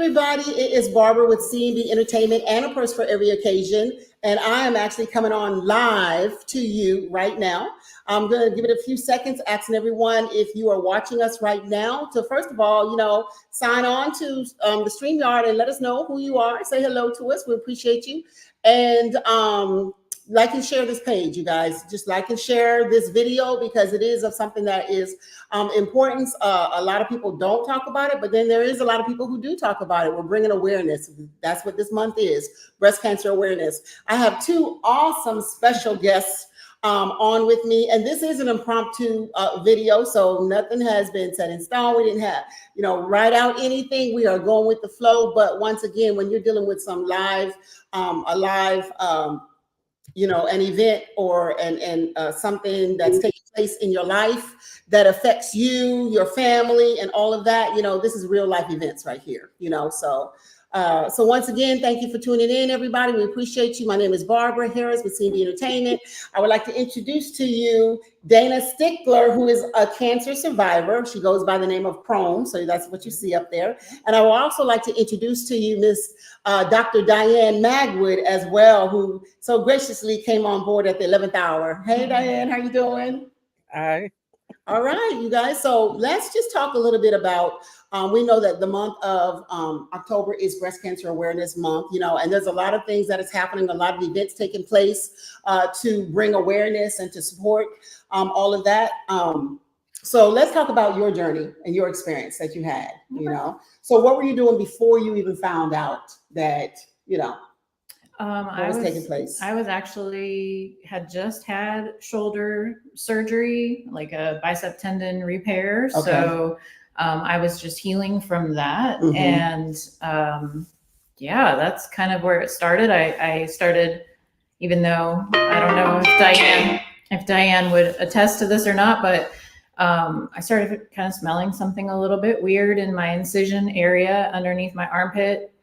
everybody. It is Barbara with C&B Entertainment and a purse for every occasion. And I am actually coming on live to you right now. I'm going to give it a few seconds, asking everyone if you are watching us right now to, first of all, sign on to the StreamYard and let us know who you are. Say hello to us. We appreciate you. And like and share this page, you guys. Just like and share this video because it is of something that is importance. A lot of people don't talk about it, but then there is a lot of people who do talk about it. We're bringing awareness. That's what this month is, breast cancer awareness. I have two awesome special guests on with me, and this is an impromptu video, so nothing has been set in stone. We didn't have, write out anything. We are going with the flow. But once again, when you're dealing with some live, an event or something that's taking place in your life that affects you, your family, and all of that, this is real life events right here, so once again, thank you for tuning in, everybody. We appreciate you. My name is Barbara Harris with C&B Entertainment. I would like to introduce to you Dana Stickler, who is a cancer survivor. She goes by the name of Prone, so that's what you see up there. And I would also like to introduce to you Miss Dr. Diann Magwood as well, who so graciously came on board at the 11th hour. Hey, Diann, how you doing? Hi. All right, you guys. So let's just talk a little bit about, we know that the month of October is Breast Cancer Awareness Month, and there's a lot of things that is happening, a lot of events taking place to bring awareness and to support all of that. So let's talk about your journey and your experience that you had, So what were you doing before you even found out that, what was taking place? I had just had shoulder surgery, like a bicep tendon repair. Okay. So I was just healing from that. Mm-hmm. And that's kind of where it started. I started, even though I don't know if Diann would attest to this or not, but I started kind of smelling something a little bit weird in my incision area underneath my armpit.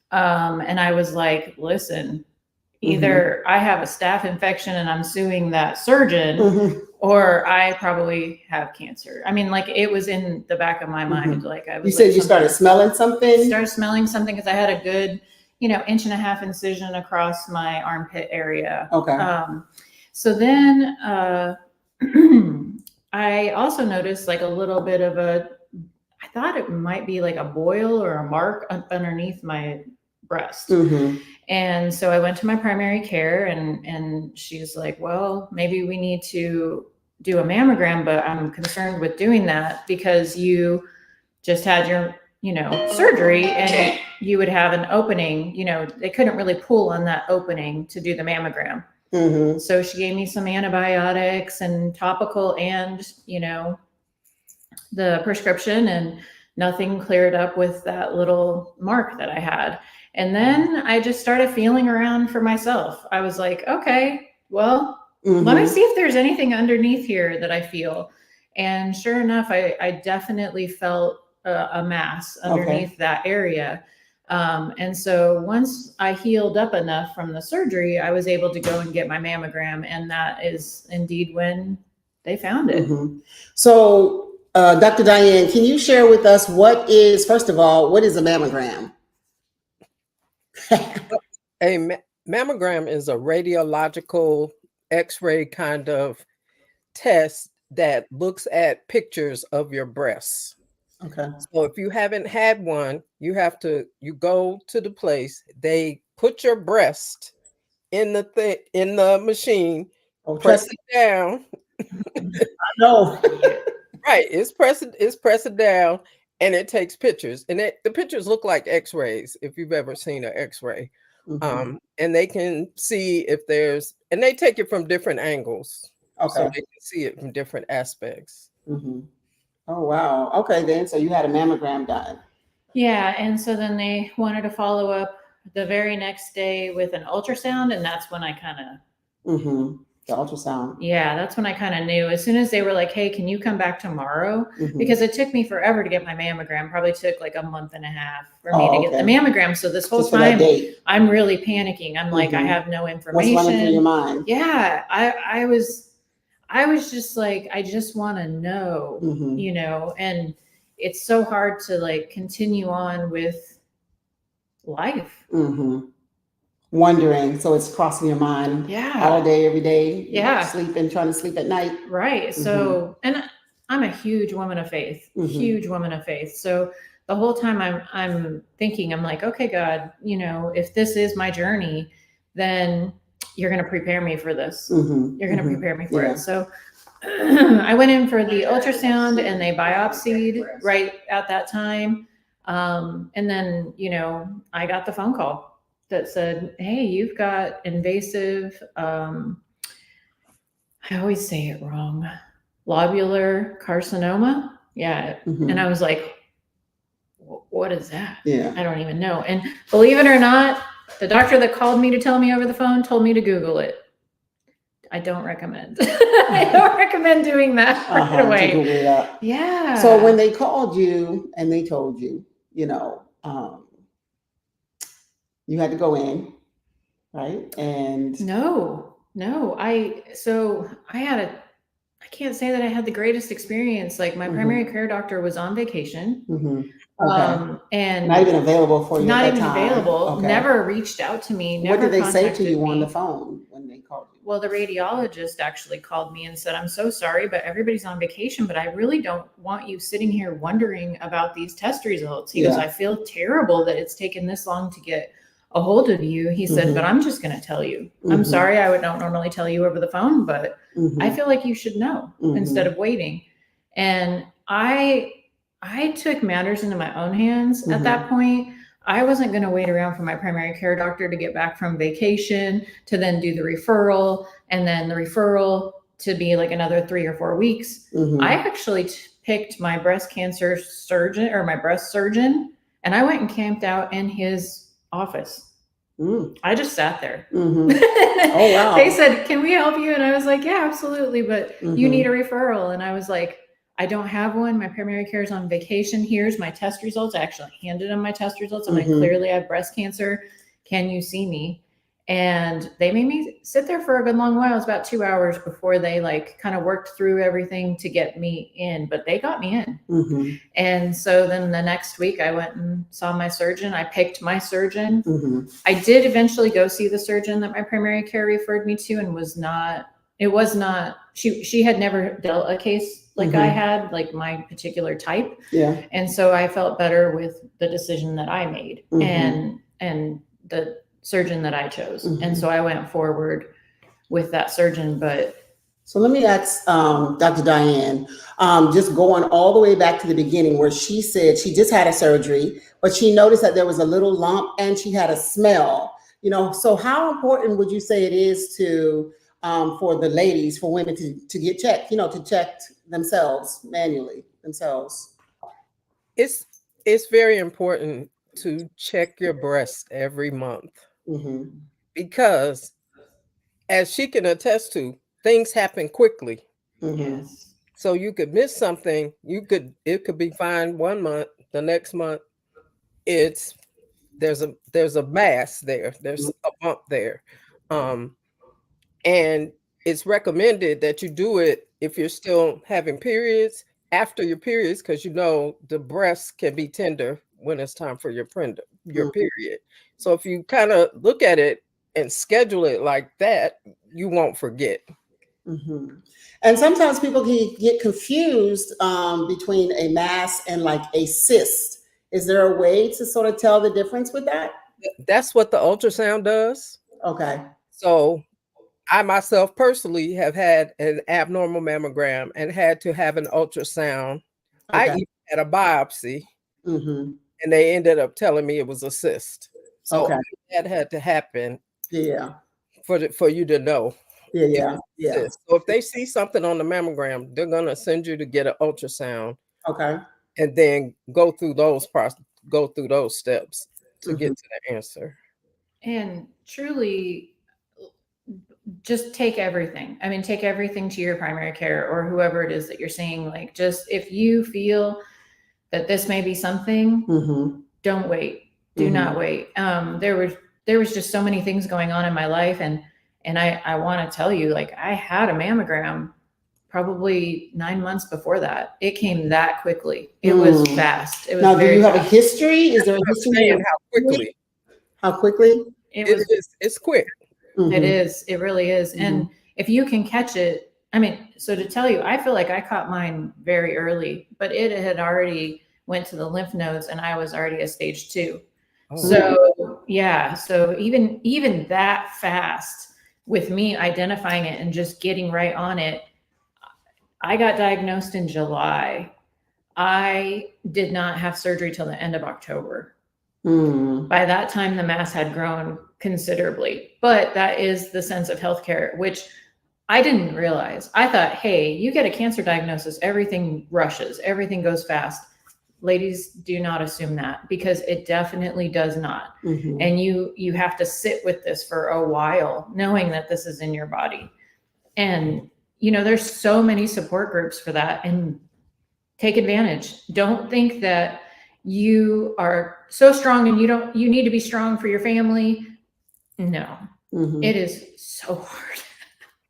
And I was like, listen, either I have a staph infection and I'm suing that surgeon, or I probably have cancer. I mean, like, it was in the back of my mind. Like, I was. You said you started smelling something? Started smelling something because I had a good, 1.5 inch incision across my armpit area. Okay. So then I also noticed like a little bit of I thought it might be like a boil or a mark underneath my breast. And so I went to my primary care and she's like, well, maybe we need to do a mammogram, but I'm concerned with doing that because you just had your, surgery and you would have an opening, they couldn't really pull on that opening to do the mammogram. So she gave me some antibiotics and topical and, the prescription, and nothing cleared up with that little mark that I had. And then I just started feeling around for myself. I was like, okay, well, let me see if there's anything underneath here that I feel. And sure enough, I definitely felt a mass underneath that area. And so once I healed up enough from the surgery, I was able to go and get my mammogram. And that is indeed when they found it. So, Dr. Diann, can you share with us first of all, what is a mammogram? A mammogram is a radiological X-ray kind of test that looks at pictures of your breasts. Okay. So if you haven't had one, you go to the place, they put your breast in the machine, press it down. I know. Right. It's press it down and it takes pictures. And the pictures look like X-rays if you've ever seen an X-ray. And they can see and they take it from different angles. Okay. So they can see it from different aspects. Oh, wow. Okay, then. So you had a mammogram done. Yeah. And so then they wanted to follow up the very next day with an ultrasound. And that's when I kind of. The ultrasound. Yeah, that's when I kind of knew. As soon as they were like, hey, can you come back tomorrow? Because it took me forever to get my mammogram. Probably took like a month and a half for me to get the mammogram. So this whole time, I'm really panicking. I'm like, I have no information. What's running through your mind? Yeah, I was just like, I just want to know, and it's so hard to like continue on with life. Wondering, so it's crossing your mind all day, every day. Sleeping, trying to sleep at night. Right. So, and I'm a huge woman of faith, huge woman of faith. So the whole time I'm thinking, I'm like, okay, God, you know, if this is my journey, then you're going to prepare me for this. You're going to prepare me for it. So I went in for the ultrasound and they biopsied right at that time. And then, you know, I got the phone call that said, hey, you've got invasive, I always say it wrong, lobular carcinoma. Yeah. And I was like, what is that? I don't even know. And believe it or not, the doctor that called me to tell me over the phone told me to Google it. I don't recommend. I don't recommend doing that right away. To Google that. Yeah. So when they called you and they told you, you know, you had to go in, right? And no, I can't say that I had the greatest experience. Like my primary care doctor was on vacation. And not even available for you. Not at that even time. available. Never reached out to me. What did they say to you me. on the phone when they called you? Well, the radiologist actually called me and said, I'm so sorry, but everybody's on vacation, but I really don't want you sitting here wondering about these test results. He goes, I feel terrible that it's taken this long to get a hold of you. He said, but I'm just going to tell you. I'm sorry. I don't normally tell you over the phone, but I feel like you should know instead of waiting. And I took matters into my own hands at that point. I wasn't going to wait around for my primary care doctor to get back from vacation to then do the referral and then the referral to be like another 3 or 4 weeks. I actually picked my breast cancer surgeon or my breast surgeon, and I went and camped out in his office. I just sat there. Oh, wow. They said, can we help you? And I was like, yeah, absolutely. But you need a referral. And I was like, I don't have one. My primary care is on vacation. Here's my test results. I actually handed them my test results. I'm like, clearly I have breast cancer. Can you see me? And they made me sit there for a good long while. It was about 2 hours before they like kind of worked through everything to get me in, but they got me in. And so then the next week I went and saw my surgeon. I picked my surgeon. I did eventually go see the surgeon that my primary care referred me to, and she had never dealt a case like I had, like my particular type. And so I felt better with the decision that I made and the surgeon that I chose. And so I went forward with that surgeon. But so let me ask Dr. Diann, just going all the way back to the beginning where she said she just had a surgery, but she noticed that there was a little lump and she had a smell, you know, so how important would you say it is to for the ladies, for women to get checked, you know, to check themselves manually themselves? It's very important to check your breast every month because, as she can attest to, things happen quickly. Yes. So you could miss something. It could be fine 1 month. The next month, there's a mass there. There's a bump there. And it's recommended that you do it if you're still having periods, after your periods, because you know the breast can be tender when it's time for your period. So if you kind of look at it and schedule it like that, you won't forget. And sometimes people can get confused between a mass and like a cyst. Is there a way to sort of tell the difference with that? That's what the ultrasound does. Okay. So I myself personally have had an abnormal mammogram and had to have an ultrasound. I even had a biopsy, and they ended up telling me it was a cyst. So that had to happen. For you to know. So if they see something on the mammogram, they're gonna send you to get an ultrasound. And then go through those steps to get to the answer. And truly, just take everything. I mean, take everything to your primary care or whoever it is that you're seeing. Like, just if you feel that this may be something, don't wait. Do not wait. There was just so many things going on in my life, and I want to tell you, like, I had a mammogram probably 9 months before that. It came that quickly. It was fast. It was now, do very you have fast. a history? Is there a history? How quickly? How quickly? It's quick. It is. It really is. And if you can catch it, I mean, so to tell you, I feel like I caught mine very early, but it had already went to the lymph nodes and I was already at stage 2. Oh. So yeah, so even that fast with me identifying it and just getting right on it, I got diagnosed in July. I did not have surgery till the end of October. By that time, the mass had grown considerably, but that is the sense of healthcare, which I didn't realize. I thought, hey, you get a cancer diagnosis, everything rushes, everything goes fast. Ladies, do not assume that, because it definitely does not. And you have to sit with this for a while, knowing that this is in your body. And, you know, there's so many support groups for that, and take advantage. Don't think that you are so strong and you need to be strong for your family. No, it is so hard.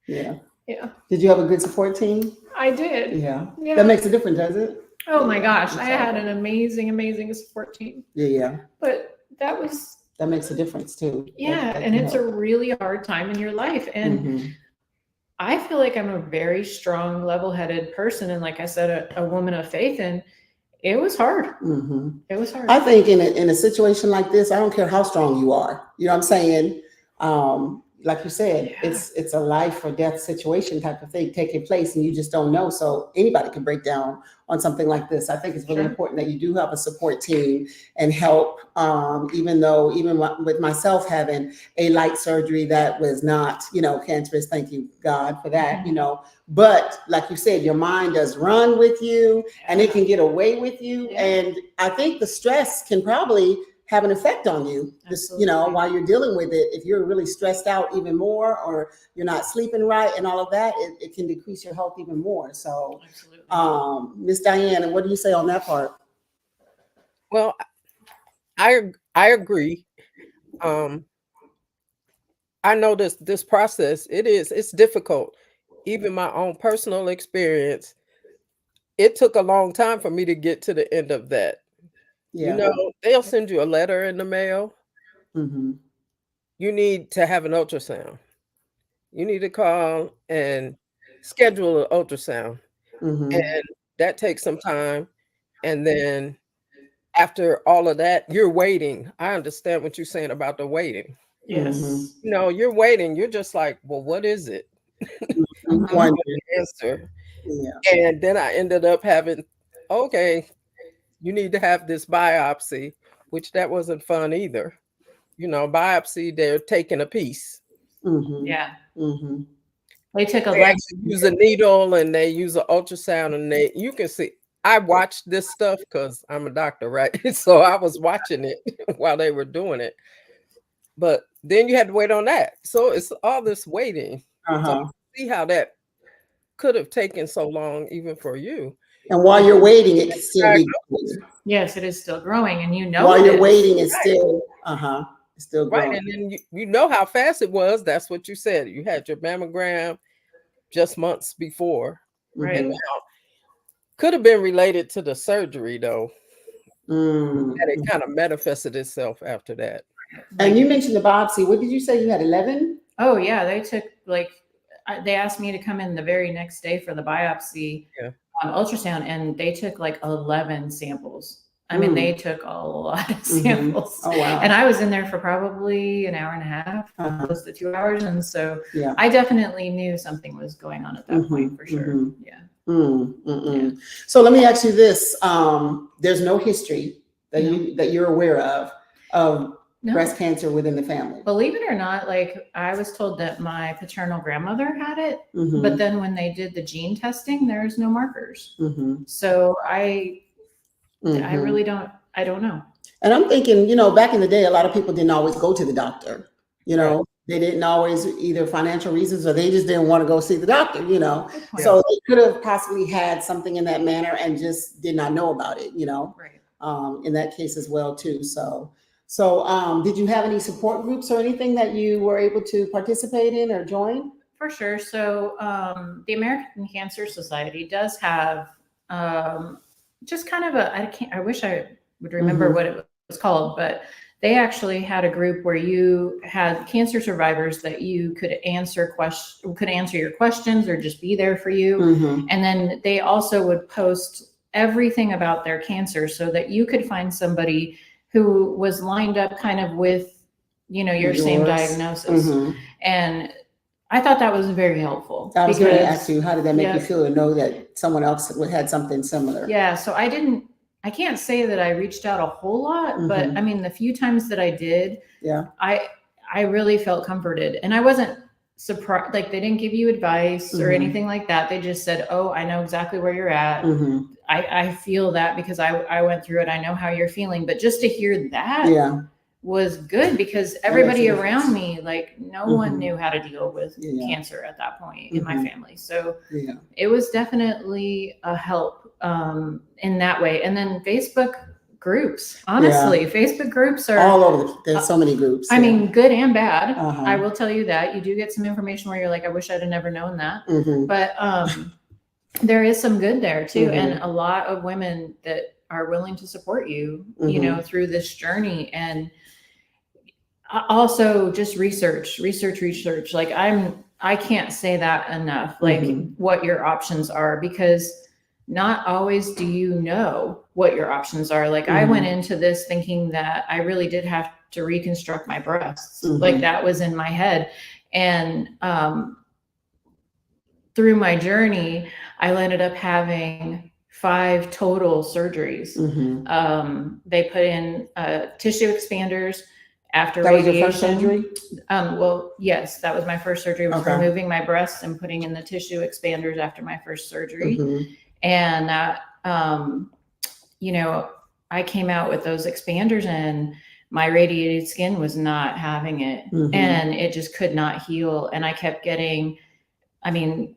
Yeah. Yeah. Did you have a good support team? I did. Yeah. That makes a difference, does it? Oh my gosh. I had an amazing support team. Yeah. But that makes a difference too. Yeah. And it's a really hard time in your life. And I feel like I'm a very strong, level-headed person. And like I said, a woman of faith, and it was hard. It was hard. I think in a situation like this, I don't care how strong you are. You know what I'm saying? Like you said, it's a life or death situation type of thing taking place, and you just don't know. So anybody can break down on something like this. I think it's really important that you do have a support team and help. Even with myself having a light surgery that was not, cancerous, thank you God for that, but like you said, your mind does run with you and it can get away with you. And I think the stress can probably have an effect on you, while you're dealing with it. If you're really stressed out even more, or you're not sleeping right and all of that, it can decrease your health even more. So, Miss Diann, and what do you say on that part? Well, I agree. I know this process, it's difficult. Even my own personal experience, it took a long time for me to get to the end of that. Yeah. They'll send you a letter in the mail. You need to have an ultrasound. You need to call and schedule an ultrasound. And that takes some time. And then after all of that, you're waiting. I understand what you're saying about the waiting. Yes. You're waiting. You're just like, well, what is it? One answer. Yeah. And then I ended up having, okay, you need to have this biopsy, which that wasn't fun either. Biopsy, they're taking a piece. Yeah. They took They use a needle and they use an ultrasound, and you can see. I watched this stuff because I'm a doctor, right? So I was watching it while they were doing it. But then you had to wait on that. So it's all this waiting. So see how that could have taken so long even for you. And while you're waiting, it can still be growing. Yes, it is still growing, and while you're waiting, it's still it's still growing. Right, and then you know how fast it was. That's what you said. You had your mammogram just months before, right? And now could have been related to the surgery though. And it kind of manifested itself after that. And you mentioned the biopsy. What did you say? You had 11? Oh yeah, they took they asked me to come in the very next day for the biopsy ultrasound, and they took 11 samples. I mean, they took a lot of samples. Oh wow! And I was in there for probably an hour and a half, close to 2 hours, and so I definitely knew something was going on at that point for sure. Yeah. So let me ask you this: there's no history that you're aware of breast cancer within the family. Believe it or not, I was told that my paternal grandmother had it, but then when they did the gene testing, there's no markers. So I really don't know. And I'm thinking, back in the day, a lot of people didn't always go to the doctor. They didn't always, either financial reasons or they just didn't want to go see the doctor, So they could have possibly had something in that manner and just did not know about it, Right. In that case as well too. So did you have any support groups or anything that you were able to participate in or join? For sure. So the American Cancer Society does have just kind of I wish I would remember what it was called, but they actually had a group where you had cancer survivors that you could answer your questions or just be there for you. And then they also would post everything about their cancer so that you could find somebody who was lined up kind of with, your same diagnosis. And I thought that was very helpful. I was going to ask you, how did that make you feel to know that someone else had something similar? Yeah. So I can't say that I reached out a whole lot, but I mean, the few times that I did, I really felt comforted, and I wasn't surprised. Like, they didn't give you advice or anything like that. They just said, "Oh, I know exactly where you're at. I feel that because I went through it. I know how you're feeling." But just to hear that was good, because everybody around me, like, no one knew how to deal with cancer at that point in my family. So it was definitely a help in that way. And then Facebook groups, honestly, Facebook groups are all over. There's so many groups. I mean, good and bad. I will tell you that you do get some information where you're like, I wish I'd have never known that. But there is some good there too. And a lot of women that are willing to support you, through this journey. And also just research. Like, I can't say that enough, like what your options are, because not always do you know what your options are. Like, I went into this thinking that I really did have to reconstruct my breasts. Like, that was in my head. And through my journey, I ended up having 5 total surgeries. They put in tissue expanders after radiation. Was your first surgery? Well, yes, that was my first surgery. It was removing my breasts and putting in the tissue expanders after my first surgery. And I came out with those expanders, and my radiated skin was not having it, and it just could not heal. And I kept getting, I mean,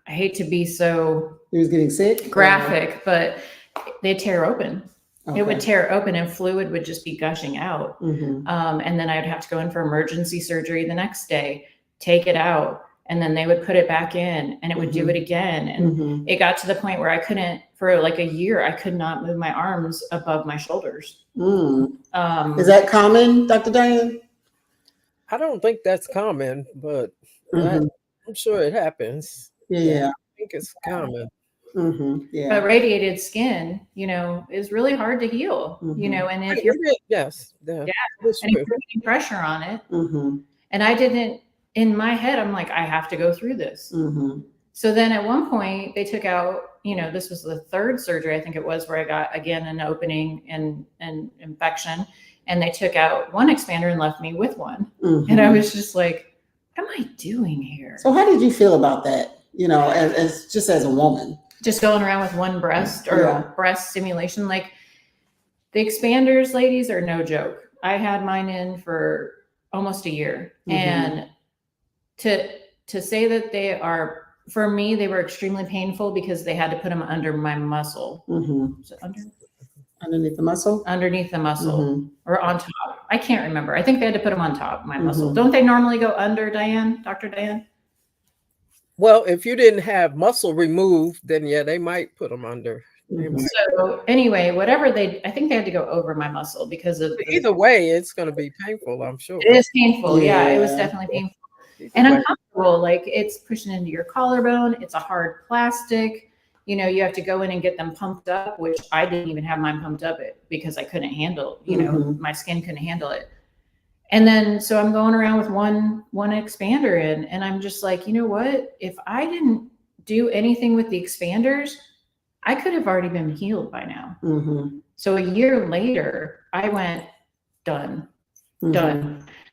I hate to be so He was getting sick, graphic, but they'd tear open. It would tear open and fluid would just be gushing out. And then I'd have to go in for emergency surgery the next day, take it out, and then they would put it back in, and it would do it again. And it got to the point where I couldn't, for like a year, I could not move my arms above my shoulders. Is that common, Dr. Diann? I don't think that's common, but I'm sure it happens. Yeah. I think it's common. But radiated skin, is really hard to heal, and if you're, and if you're putting pressure on it, and I didn't, in my head, I'm like, I have to go through this. So then at one point they took out, this was the 3rd surgery, I think it was, where I got, again, an opening and an infection, and they took out one expander and left me with one. And I was just like, what am I doing here? So how did you feel about that? As a woman? Just going around with one breast or breast stimulation. Like, the expanders, ladies, are no joke. I had mine in for almost a year. And to say that they are, for me, they were extremely painful because they had to put them under my muscle. So underneath the muscle? Underneath the muscle or on top. I can't remember. I think they had to put them on top of my muscle. Don't they normally go under, Diann, Dr. Diann? Well, if you didn't have muscle removed, then they might put them under. So anyway, whatever I think they had to go over my muscle because of either way, it's going to be painful, I'm sure. It is painful. Yeah, it was definitely painful. And uncomfortable. Like, it's pushing into your collarbone. It's a hard plastic. You have to go in and get them pumped up, which I didn't even have mine pumped up because I couldn't handle, my skin couldn't handle it. And then, so I'm going around with one expander in, and I'm just like, you know what? If I didn't do anything with the expanders, I could have already been healed by now. So a year later, I went, done.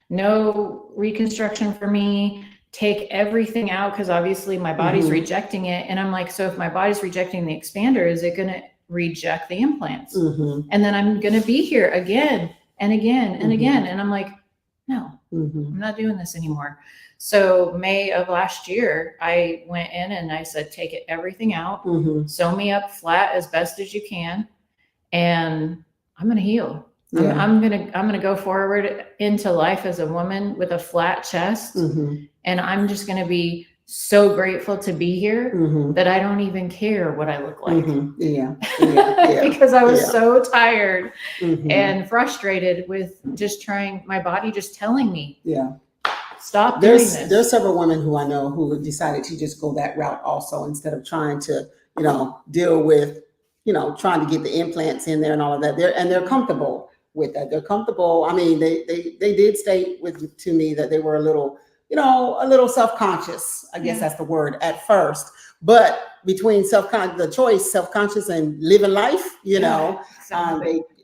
No reconstruction for me. Take everything out, because obviously my body's rejecting it. And I'm like, so if my body's rejecting the expander, is it going to reject the implants? And then I'm going to be here again and again and again. And I'm like, no, I'm not doing this anymore. So May of last year, I went in and I said, take everything out, sew me up flat as best as you can, and I'm going to heal. I'm going to go forward into life as a woman with a flat chest. And I'm just going to be so grateful to be here Mhm. that I don't even care what I look like. Mhm. Yeah. Yeah. Because I was Yeah. so tired Mhm. and frustrated with just trying, my body just telling me, Yeah. stop doing There's this. several women who I know who have decided to just go that route also, instead of trying to, deal with, trying to get the implants in there and all of that. They're comfortable with that. They're comfortable. I mean, they did state to me that they were a little self-conscious. I guess Yeah. that's the word at first. But between the choice, self-conscious and living life,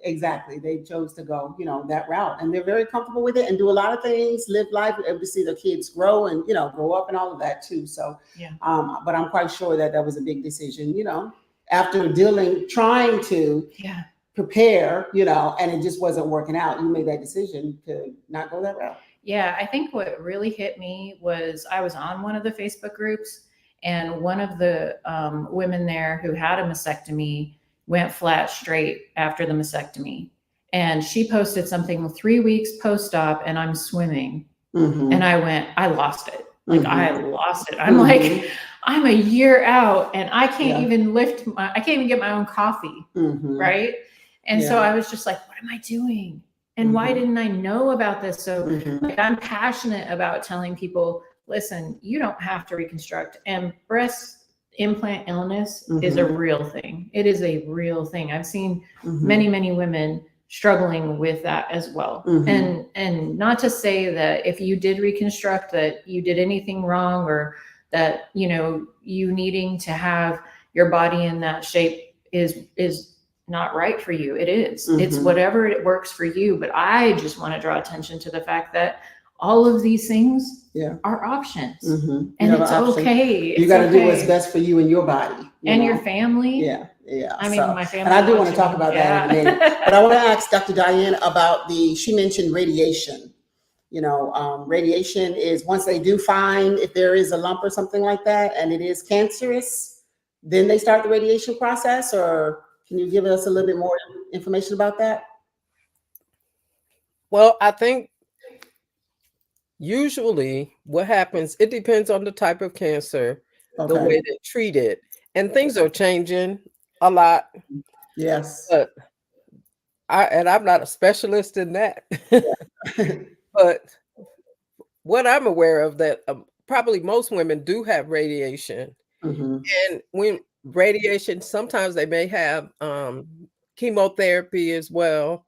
Exactly. they chose to go, that route, and they're very comfortable with it and do a lot of things, live life, able to see their kids grow and, grow up and all of that too. So, Yeah. but I'm quite sure that was a big decision, after trying to Yeah. prepare, and it just wasn't working out. You made that decision to not go that route. Yeah, I think what really hit me was I was on one of the Facebook groups, and one of the women there who had a mastectomy went flat straight after the mastectomy. And she posted something 3 weeks post-op, and I'm swimming. Mhm. And I lost it. Like, I lost it. I'm Mhm. like, I'm a year out and I can't Yeah. even I can't even get my own coffee. Mhm. Right. And so Yeah. I was just like, what am I doing? And why didn't I know about this? So like, I'm passionate about telling people, listen, you don't have to reconstruct. And breast implant illness is a real thing. It is a real thing. I've seen many, many women struggling with that as well. And not to say that if you did reconstruct that you did anything wrong, or that, you needing to have your body in that shape is not right for you. It is. It's whatever it works for you. But I just want to draw attention to the fact that all of these things are options. And it's okay. You got to do what's best for you and your body. And your family. Yeah. I mean, my family. And I do want to talk about that in a minute. But I want to ask Dr. Diann about she mentioned radiation. Radiation is, once they do find if there is a lump or something like that, and it is cancerous, then they start the radiation process, or can you give us a little bit more information about that? Well, I think usually what happens, it depends on the type of cancer, the way they treat it, and things are changing a lot. Yes. But I'm not a specialist in that. But what I'm aware of, that probably most women do have radiation. And when radiation, sometimes they may have chemotherapy as well.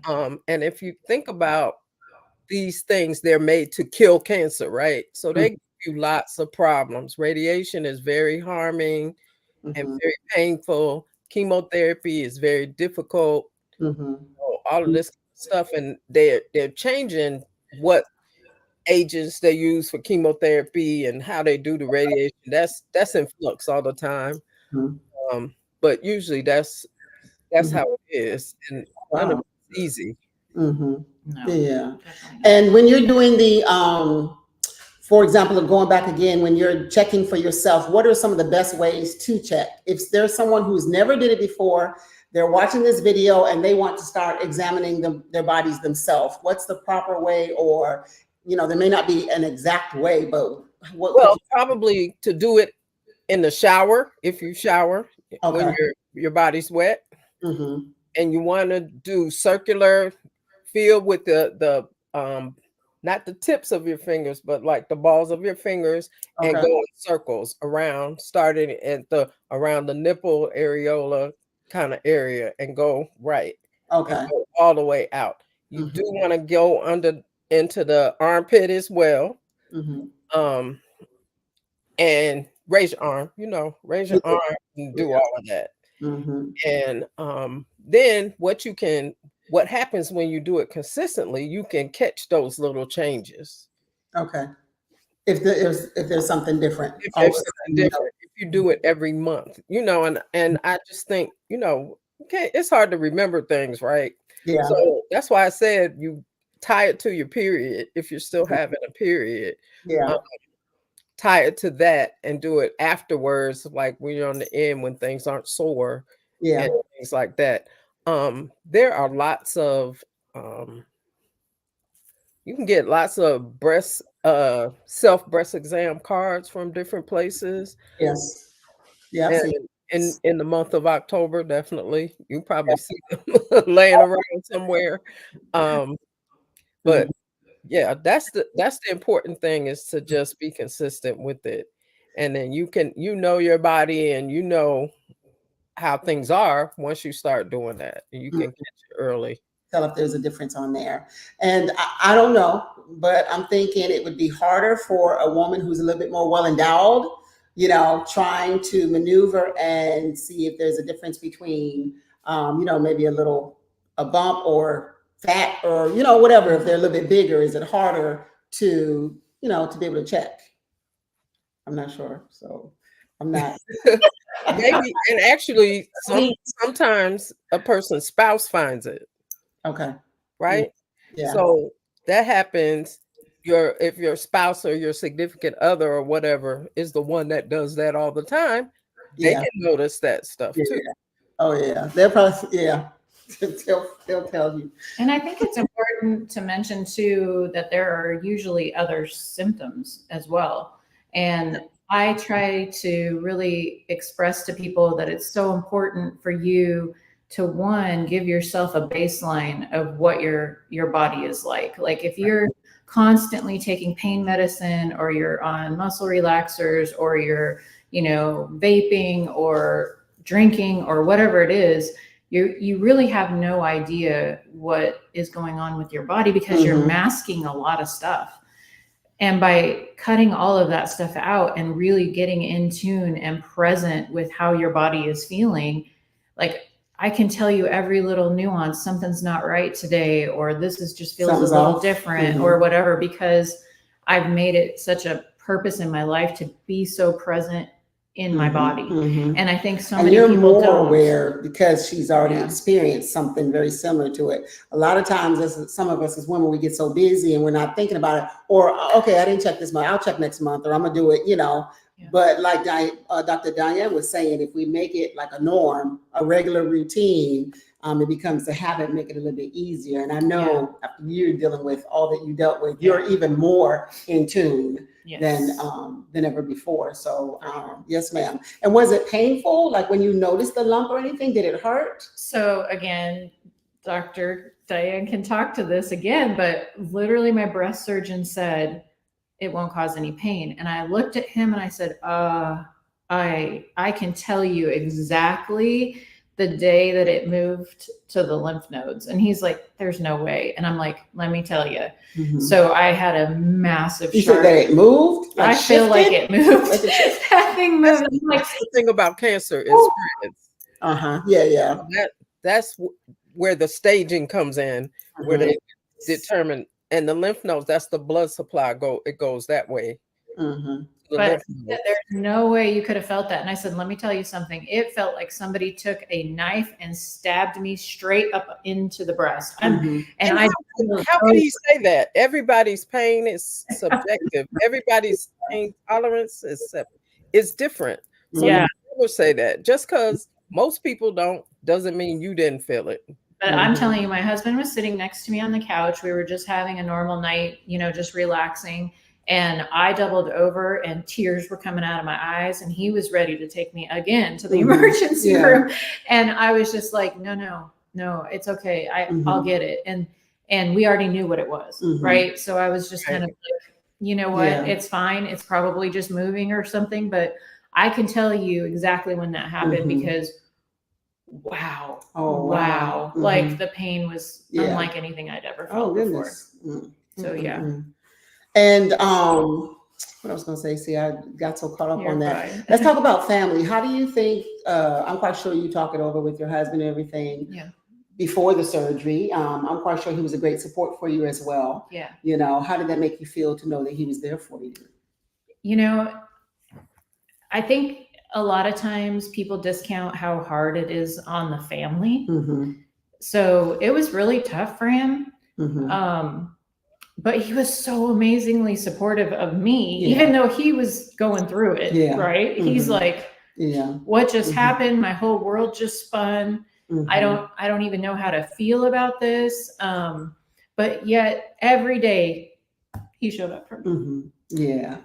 And if you think about these things, they're made to kill cancer, right? So they give you lots of problems. Radiation is very harming and very painful. Chemotherapy is very difficult. All of this stuff, and they're changing what agents they use for chemotherapy and how they do the radiation. That's in flux all the time. But usually that's how it is, and none of it's easy. No, Yeah. And when you're doing for example, going back again, when you're checking for yourself, what are some of the best ways to check? If there's someone who's never did it before, they're watching this video and they want to start examining their bodies themselves, what's the proper way? Or, there may not be an exact way, but probably to do it in the shower. If you shower when your body's wet, and you want to do circular feel with the not the tips of your fingers, but like the balls of your fingers, and go in circles around, starting at around the nipple areola kind of area, and go right. And go all the way out. You do want to go into the armpit as well. And raise your arm, raise your arm and do all of that. And then what happens when you do it consistently, you can catch those little changes. If there's something different. If there's something different, if you do it every month, and I just think, okay, it's hard to remember things, right? Yeah. So that's why I said you tie it to your period. If you're still having a period, Yeah. Tie it to that and do it afterwards, like when you're on the end, when things aren't sore, and things like that. There are lots of you can get lots of self breast exam cards from different places. Yes. Yeah, I've And seen. in the month of October, definitely. You probably see them laying around somewhere. Um, Mhm. but yeah, that's the important thing, is to just be consistent with it. And then you know your body, and you know how things are once you start doing that. You can catch it early. Tell if there's a difference on there. And I don't know, but I'm thinking it would be harder for a woman who's a little bit more well endowed, trying to maneuver and see if there's a difference between, maybe a bump or fat or, whatever. If they're a little bit bigger, is it harder to be able to check? I'm not sure. So I'm not. Maybe, and actually sometimes a person's spouse finds it, Okay. right? Yeah. So that happens. If your spouse or your significant other or whatever is the one that does that all the time, they Yeah. can notice that stuff Yeah. too. Oh yeah. They'll probably, yeah. They'll tell you. And I think it's important to mention too that there are usually other symptoms as well. And I try to really express to people that it's so important for you to, one, give yourself a baseline of what your body is like. Like if you're constantly taking pain medicine, or you're on muscle relaxers, or you're, vaping or drinking or whatever it is, you really have no idea what is going on with your body, because you're masking a lot of stuff. And by cutting all of that stuff out and really getting in tune and present with how your body is feeling, like I can tell you every little nuance, something's not right today, or this is just feels Something's a little off. different, or whatever, because I've made it such a purpose in my life to be so present in my body. And I think so many you're people more don't. aware because she's already Yeah. experienced something very similar to it. A lot of times, some of us as women, we get so busy and we're not thinking about it. Or, okay, I didn't check this month, I'll check next month, or I'm gonna do it, Yeah. But like Dr. Diann was saying, if we make it like a norm, a regular routine, it becomes a habit, make it a little bit easier. And I know after you're dealing with all that you dealt with, you're even more in tune than ever before. So yes, ma'am. And was it painful? Like when you noticed the lump or anything, did it hurt? So again, Dr. Diann can talk to this again, but literally my breast surgeon said it won't cause any pain. And I looked at him and I said, I can tell you exactly the day that it moved to the lymph nodes. And he's like, there's no way. And I'm like, let me tell you. So I had a massive You said that it moved? I feel like it moved. That thing moved. That's the thing about cancer, is spreads. Yeah. That's where the staging comes in, where they determine, and the lymph nodes, that's the blood supply, it goes that way. But there's no way you could have felt that. And I said, let me tell you something. It felt like somebody took a knife and stabbed me straight up into the breast. And how can he say that? Everybody's pain is subjective. Everybody's pain tolerance is different. So you never say that. Just because most people don't, doesn't mean you didn't feel it. But I'm telling you, my husband was sitting next to me on the couch. We were just having a normal night, just relaxing. And I doubled over and tears were coming out of my eyes. And he was ready to take me again to the emergency room. And I was just like, no, it's okay. I'll get it. And we already knew what it was. Right. So I was just kind of like, you know what? It's fine. It's probably just moving or something. But I can tell you exactly when that happened because wow. Like the pain was unlike anything I'd ever felt before. So And what I was going to say, see, I got so caught up on that. Fine. Let's talk about family. How do you think, I'm quite sure you talk it over with your husband and everything before the surgery. I'm quite sure he was a great support for you as well. How did that make you feel to know that he was there for you? I think a lot of times people discount how hard it is on the family. So it was really tough for him. But he was so amazingly supportive of me, even though he was going through it, right? He's like, what just happened? My whole world just spun. I don't even know how to feel about this. but yet every day he showed up for me. Yeah.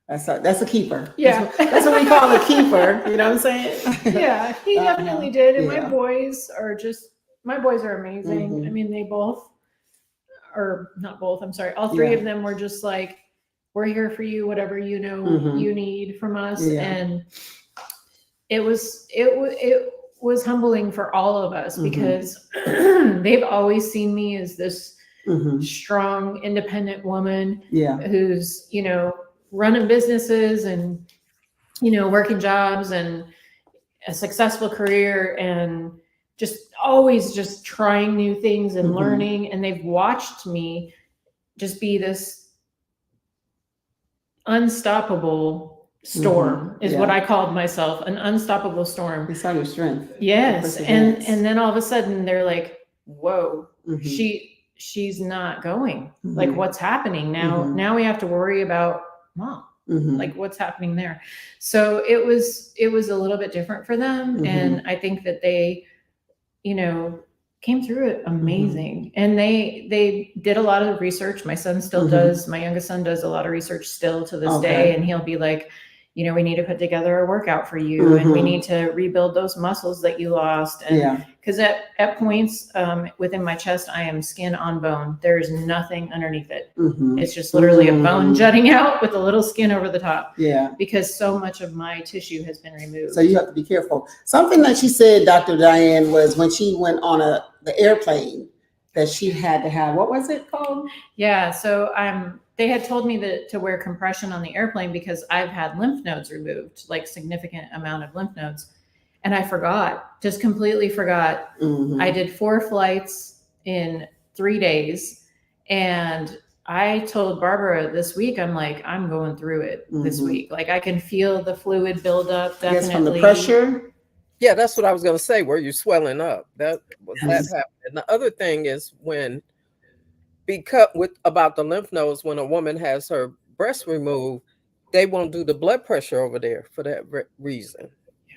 That's a keeper. Yeah. That's what we call a keeper. You know what I'm saying? Yeah, he definitely did. And yeah. my boys are amazing. I mean, they both, or not both, I'm sorry, all three of them were just like, we're here for you, whatever you need from us. And it was humbling for all of us because they've always seen me as this strong, independent woman who's, you know, running businesses and, you know, working jobs and a successful career and just always just trying new things and learning. And they've watched me just be this unstoppable storm is what I called myself, an unstoppable storm. We saw your strength. Yes. And then all of a sudden they're like, whoa, she's not going. Like, what's happening now? Now we have to worry about Mom. Like, what's happening there? So it was a little bit different for them. And I think that they, you know, came through it amazing. And they did a lot of research. My son still does, my youngest son does a lot of research still to this day. And he'll be like, you know, we need to put together a workout for you and we need to rebuild those muscles that you lost. And because at points within my chest, I am skin on bone. There's nothing underneath it. It's just literally a bone jutting out with a little skin over the top. Yeah. Because so much of my tissue has been removed. So you have to be careful. Something that she said, Dr. Diann, was when she went on the airplane that she had to have, what was it called? Yeah. So they had told me to wear compression on the airplane because I've had lymph nodes removed, like significant amount of lymph nodes. And I forgot, just completely forgot. I did 4 flights in 3 days. And I told Barbara this week, I'm like, I'm going through it this week. Like, I can feel the fluid buildup. Definitely. Yes, from the pressure. Yeah, that's what I was going to say. Were you swelling up? That happened. And the other thing is about the lymph nodes, when a woman has her breast removed, they won't do the blood pressure over there for that reason.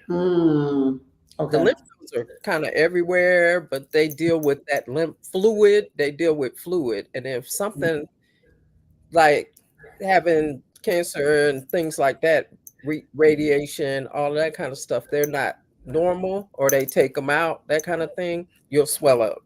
The lymph nodes are kind of everywhere, but they deal with that lymph fluid. They deal with fluid. And if something like having cancer and things like that, radiation, all that kind of stuff, they're not normal, or they take them out, that kind of thing, you'll swell up.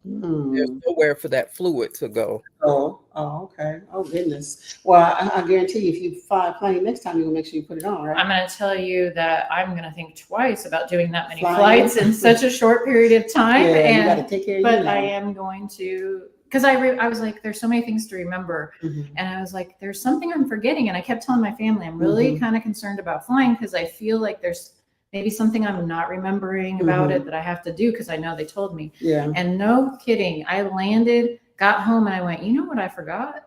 There's nowhere for that fluid to go. Okay. Oh, goodness. Well, I guarantee you, if you fly a plane next time, you're going to make sure you put it on, right? I'm going to tell you that I'm going to think twice about doing that many flights in such a short period of time. Yeah, you got to take care of But I am going to, because I was like, there's so many things to remember. And I was like, there's something I'm forgetting. And I kept telling my family, I'm really kind of concerned about flying because I feel like there's maybe something I'm not remembering about it that I have to do because I know they told me. Yeah. And no kidding, I landed, got home, and I went, you know what I forgot?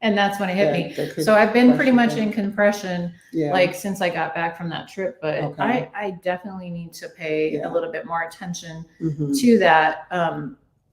And that's when it hit me. So I've been pretty much in compression like since I got back from that trip. But I definitely need to pay a little bit more attention to that.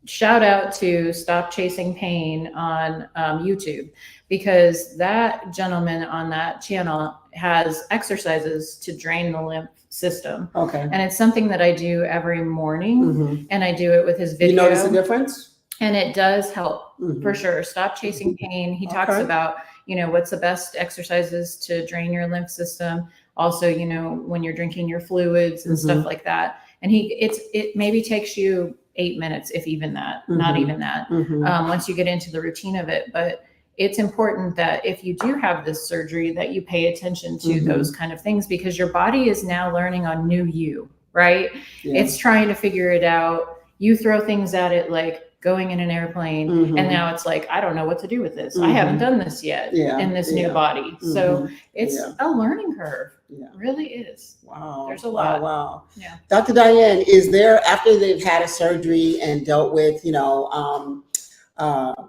Shout out to Stop Chasing Pain on YouTube, because that gentleman on that channel has exercises to drain the lymph system. And it's something that I do every morning, and I do it with his video. You notice the difference? And it does help for sure. Stop Chasing Pain. He talks about, you know, what's the best exercises to drain your lymph system. Also, you know, when you're drinking your fluids and stuff like that. And it maybe takes you 8 minutes, if even that, not even that, once you get into the routine of it. But it's important that if you do have this surgery, that you pay attention to those kind of things, because your body is now learning on new you, right? It's trying to figure it out. You throw things at it like going in an airplane, and now it's like, I don't know what to do with this. I haven't done this yet in this new body. So it's a learning curve. It really is. Wow. There's a lot. Wow. Yeah. Dr. Diann, is there, after they've had a surgery and dealt with, you know,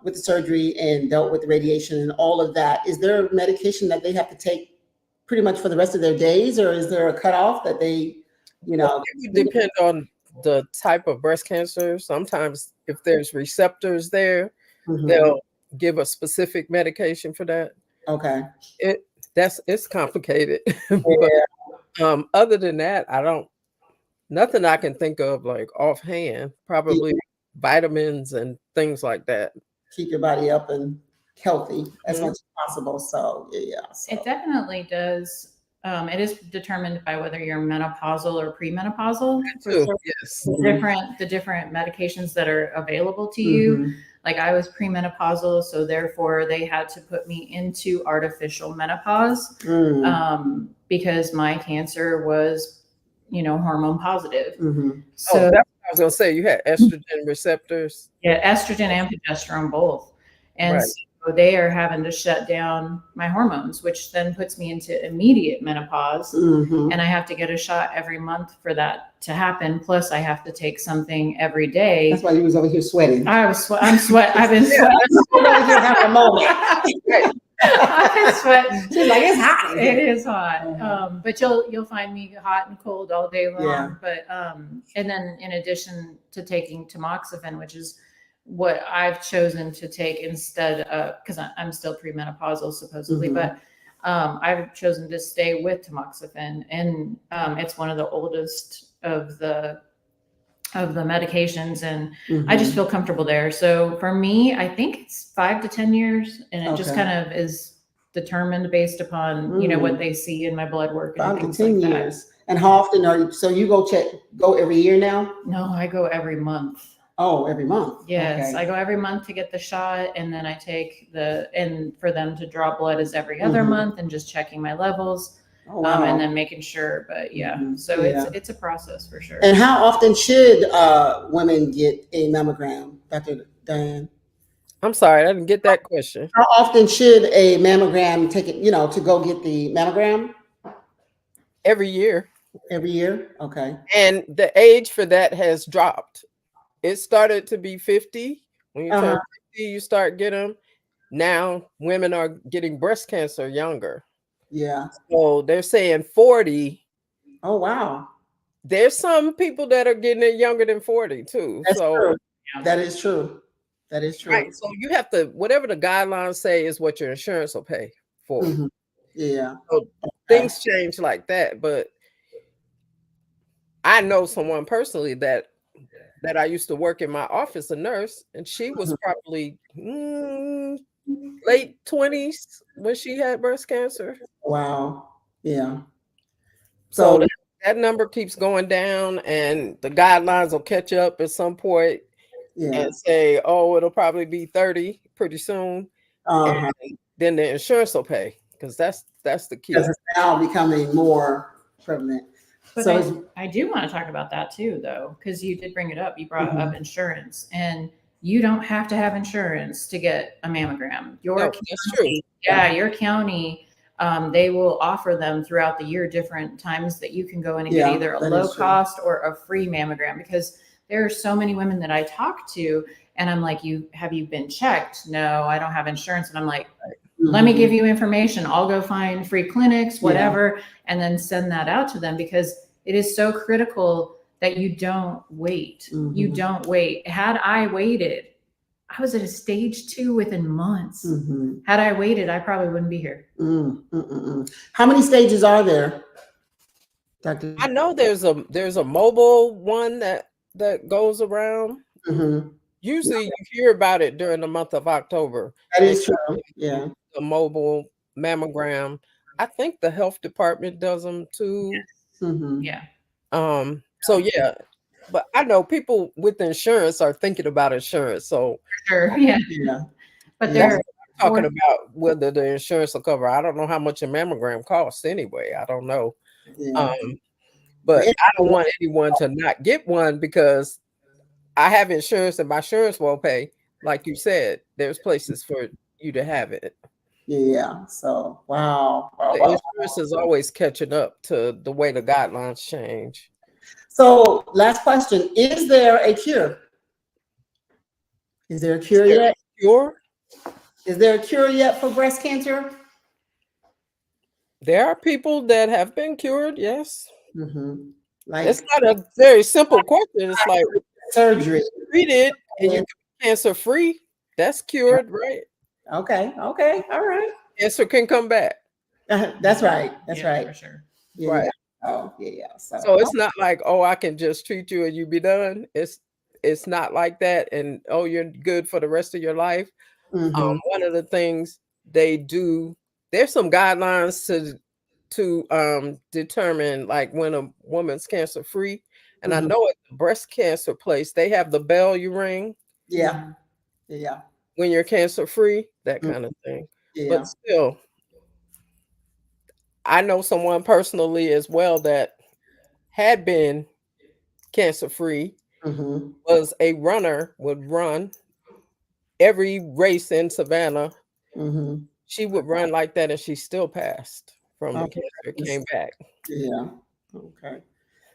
with the surgery and dealt with the radiation and all of that, is there medication that they have to take pretty much for the rest of their days, or is there a cutoff that they, you know? It would depend on the type of breast cancer. Sometimes if there's receptors there, they'll give a specific medication for that. It's complicated. But other than that, nothing I can think of like offhand. Probably vitamins and things like that. Keep your body up and healthy as much as possible. So yeah. So. It definitely does. It is determined by whether you're menopausal or premenopausal. Yes. The different medications that are available to you. Like I was premenopausal, so therefore they had to put me into artificial menopause because my cancer was, hormone positive. So that's what I was gonna say. You had estrogen receptors. Yeah, estrogen and progesterone both, and so they are having to shut down my hormones, which then puts me into immediate menopause, and I have to get a shot every month for that to happen. Plus, I have to take something every day. That's why you was over here sweating. I'm sweating. I've been sweating. Have a moment. I've been sweating. She's like, it's hot. It is hot. But you'll find me hot and cold all day long. Yeah. But and then in addition to taking tamoxifen, which is what I've chosen to take instead of, because I'm still premenopausal supposedly, but I've chosen to stay with tamoxifen, and it's one of the oldest of the medications, and I just feel comfortable there. So for me, I think it's 5 to 10 years, and it just kind of is determined based upon what they see in my blood work. And 5 to 10 years. And how often are you? So you go every year now? No, I go every month. Oh, every month. Yes, okay. I go every month to get the shot, and then I take and for them to draw blood is every other month, and just checking my levels. Oh, wow. And then making sure, but so it's a process for sure. And how often should women get a mammogram, Dr. Diann? I'm sorry, I didn't get that question. How often should a mammogram take it, to go get the mammogram? Every year. Every year? Okay. And the age for that has dropped. It started to be 50. When you turn 50, you start getting them. Now women are getting breast cancer younger. Yeah. So they're saying 40. Oh, wow. There's some people that are getting it younger than 40 too. That's true. That is true. That is true. Right. So you have to, whatever the guidelines say is what your insurance will pay for. Yeah. So things change like that. But I know someone personally that I used to work in my office, a nurse, and she was probably late 20s when she had breast cancer. Wow. Yeah. So that number keeps going down, and the guidelines will catch up at some point and say, oh, it'll probably be 30 pretty soon. And then the insurance will pay, because that's the key. Because it's now becoming more prevalent. But so I do want to talk about that too, though, because you did bring it up. You brought up insurance, and you don't have to have insurance to get a mammogram. That's true. Yeah, your county, they will offer them throughout the year, different times that you can go in and get either a low cost or a free mammogram, because there are so many women that I talk to, and I'm like, have you been checked? No, I don't have insurance. And I'm like, let me give you information. I'll go find free clinics, whatever, and then send that out to them, because it is so critical that you don't wait. You don't wait. Had I waited, I was at a stage 2 within months. Had I waited, I probably wouldn't be here. How many stages are there, Dr.? I know there's a mobile one that goes around. Usually you hear about it during the month of October. That is true. Yeah. The mobile mammogram. I think the health department does them too. Yeah. So yeah, but I know people with insurance are thinking about insurance. So sure. Yeah. But they're talking about whether the insurance will cover. I don't know how much a mammogram costs anyway. I don't know. But I don't want anyone to not get one, because I have insurance and my insurance won't pay. Like you said, there's places for you to have it. Yeah. So wow. The insurance is always catching up to the way the guidelines change. So last question: is there a cure? Is there a cure yet? Is there a cure yet for breast cancer? There are people that have been cured. Yes. Like, it's not a very simple question. It's like surgery. Treat it and you can be cancer free. That's cured, right? Okay. All right. Cancer can come back. That's right. That's right. For sure. Yeah. Right. Oh, yeah. So it's not like, oh, I can just treat you and you be done. It's it's not like that, and oh, you're good for the rest of your life. One of the things they do, there's some guidelines to determine like when a woman's cancer free. And I know at the breast cancer place, they have the bell you ring. Yeah. Yeah. When you're cancer free, that kind of thing. Yeah. But still, I know someone personally as well that had been cancer free, was a runner, would run every race in Savannah. She would run like that, and she still passed from the cancer, came back. Yeah. Okay.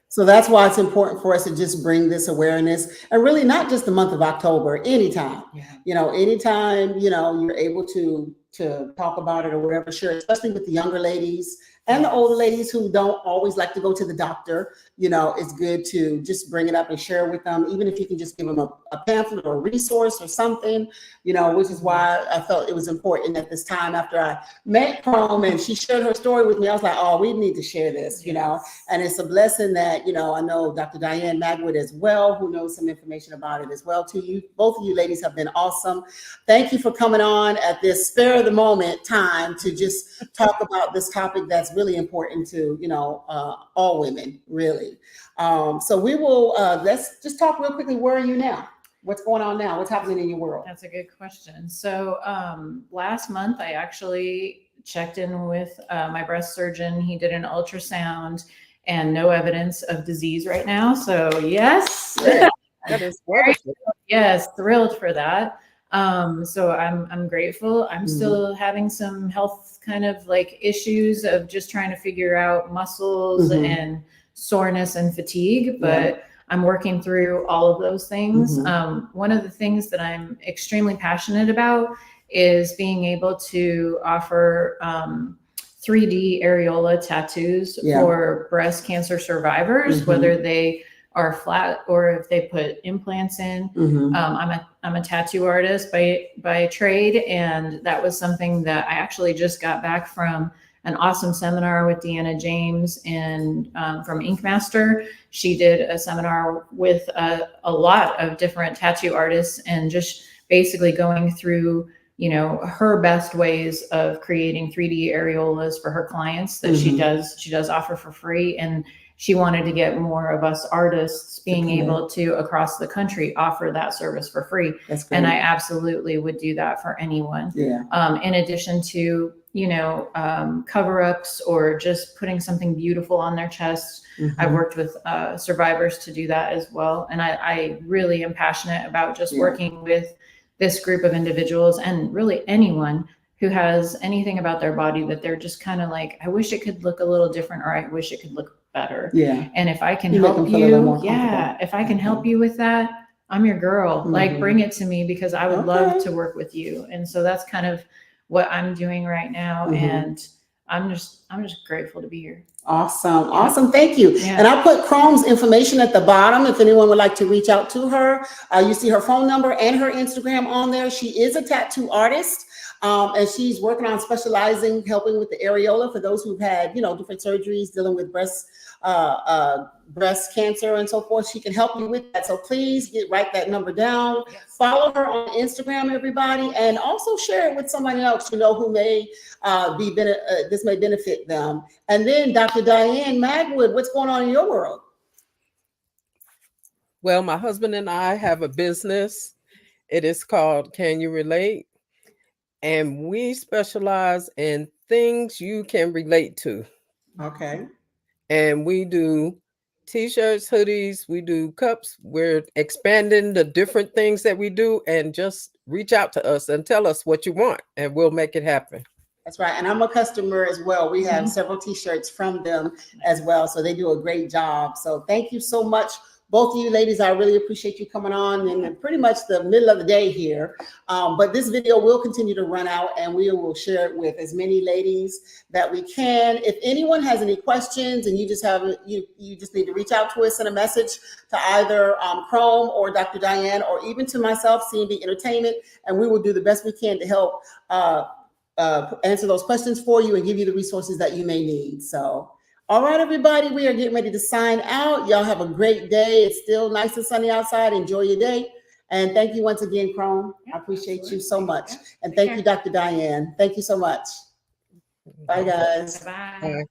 So that's why it's important for us to just bring this awareness, and really not just the month of October, anytime, anytime, you're able to talk about it or whatever, sure, especially with the younger ladies and the older ladies who don't always like to go to the doctor. It's good to just bring it up and share with them, even if you can just give them a pamphlet or a resource or something, which is why I felt it was important at this time. After I met Chrome and she shared her story with me, I was like, oh, we need to share this, and it's a blessing that, I know Dr. Diann Magwood as well, who knows some information about it as well to you. Both of you ladies have been awesome. Thank you for coming on at this spare of the moment time to just talk about this topic that's really important to, all women, really. So we will, let's just talk real quickly. Where are you now? What's going on now? What's happening in your world? That's a good question. So last month, I actually checked in with my breast surgeon. He did an ultrasound and no evidence of disease right now. So yes, that is wonderful. Yes, thrilled for that. So I'm grateful. I'm still having some health kind of like issues of just trying to figure out muscles and soreness and fatigue, but I'm working through all of those things. One of the things that I'm extremely passionate about is being able to offer 3D areola tattoos for breast cancer survivors, whether they are flat or if they put implants in. I'm a tattoo artist by trade, and that was something that I actually just got back from an awesome seminar with Deanna James and from Ink Master. She did a seminar with a lot of different tattoo artists and just basically going through her best ways of creating 3D areolas for her clients that she does offer for free. And she wanted to get more of us artists being able to, across the country, offer that service for free. And I absolutely would do that for anyone. In addition to, cover-ups or just putting something beautiful on their chest. I've worked with survivors to do that as well. And I really am passionate about just working with this group of individuals, and really anyone who has anything about their body that they're just kind of like, I wish it could look a little different, or I wish it could look better. And if I can help you, if I can help you with that, I'm your girl. Like, bring it to me, because I would love to work with you. And so that's kind of what I'm doing right now. And I'm just grateful to be here. Awesome. Thank you. And I'll put Chrome's information at the bottom if anyone would like to reach out to her. You see her phone number and her Instagram on there. She is a tattoo artist. And she's working on helping with the areola for those who've had, different surgeries, dealing with breast cancer and so forth. She can help you with that. So please write that number down. Follow her on Instagram, everybody, and also share it with somebody else who may this may benefit them. And then Dr. Diann Magwood, what's going on in your world? Well, my husband and I have a business. It is called Can You Relate? And we specialize in things you can relate to. Okay. And we do t-shirts, hoodies, we do cups. We're expanding the different things that we do, and just reach out to us and tell us what you want, and we'll make it happen. That's right. And I'm a customer as well. We have several t-shirts from them as well. So they do a great job. So thank you so much, both of you ladies. I really appreciate you coming on in pretty much the middle of the day here. But this video will continue to run out, and we will share it with as many ladies that we can. If anyone has any questions and you just need to reach out to us, send a message to either Chrome or Dr. Diann, or even to myself, C&B Entertainment, and we will do the best we can to help answer those questions for you and give you the resources that you may need. So All right, everybody, we are getting ready to sign out. Y'all have a great day. It's still nice and sunny outside. Enjoy your day. And thank you once again, Crone. I appreciate you so much. And thank you, Dr. Diann. Thank you so much. Bye, guys. Bye. Bye.